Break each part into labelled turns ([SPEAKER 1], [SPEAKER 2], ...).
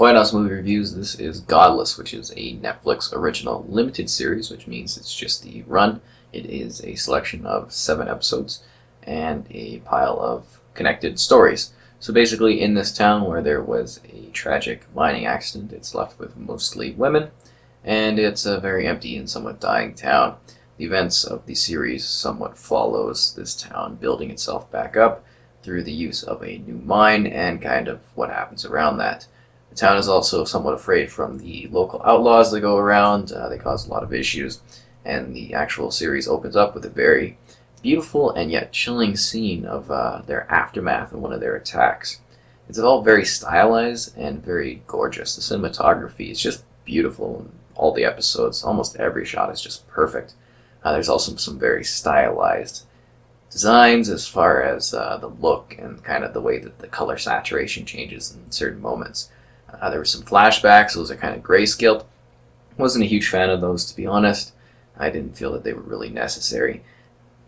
[SPEAKER 1] Quite awesome movie reviews. This is Godless, which is a Netflix original limited series, which means it's just the run. It is a selection of 7 episodes and a pile of connected stories. So basically, in this town where there was a tragic mining accident, it's left with mostly women, and it's a very empty and somewhat dying town. The events of the series somewhat follows this town building itself back up through the use of a new mine and kind of what happens around that. The town is also somewhat afraid from the local outlaws that go around. They cause a lot of issues, and the actual series opens up with a very beautiful and yet chilling scene of their aftermath and one of their attacks. It's all very stylized and very gorgeous. The cinematography is just beautiful in all the episodes. Almost every shot is just perfect. There's also some very stylized designs as far as the look and kind of the way that the color saturation changes in certain moments. There were some flashbacks. Those are kind of grayscale. Wasn't a huge fan of those, to be honest. I didn't feel that they were really necessary.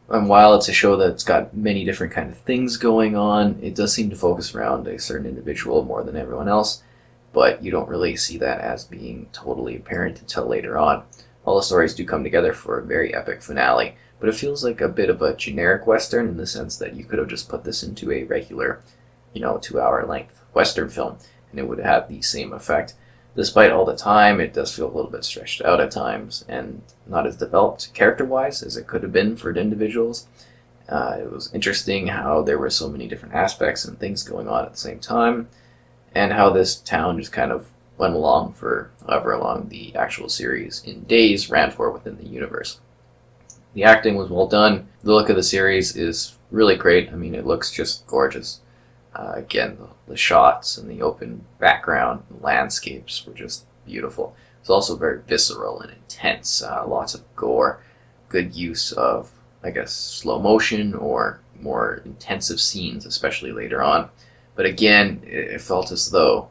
[SPEAKER 1] And while it's a show that's got many different kind of things going on, it does seem to focus around a certain individual more than everyone else, but you don't really see that as being totally apparent until later on. All the stories do come together for a very epic finale, but it feels like a bit of a generic Western in the sense that you could have just put this into a regular, 2-hour length Western film, and it would have the same effect. Despite all the time, it does feel a little bit stretched out at times and not as developed character-wise as it could have been for individuals. It was interesting how there were so many different aspects and things going on at the same time, and how this town just kind of went along for however long the actual series in days ran for within the universe. The acting was well done. The look of the series is really great. I mean, it looks just gorgeous. Again, the shots and the open background and landscapes were just beautiful. It's also very visceral and intense. Lots of gore, good use of, I guess, slow motion or more intensive scenes, especially later on. But again, it felt as though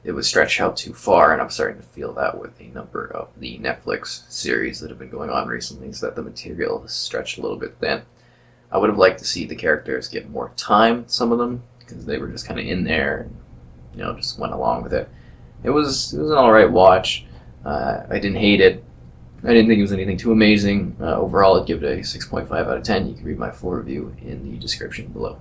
[SPEAKER 1] it was stretched out too far, and I'm starting to feel that with a number of the Netflix series that have been going on recently, is that the material is stretched a little bit thin. I would have liked to see the characters get more time, some of them, because they were just kind of in there and, just went along with it. It was an alright watch. I didn't hate it. I didn't think it was anything too amazing. Overall, I'd give it a 6.5 out of 10. You can read my full review in the description below.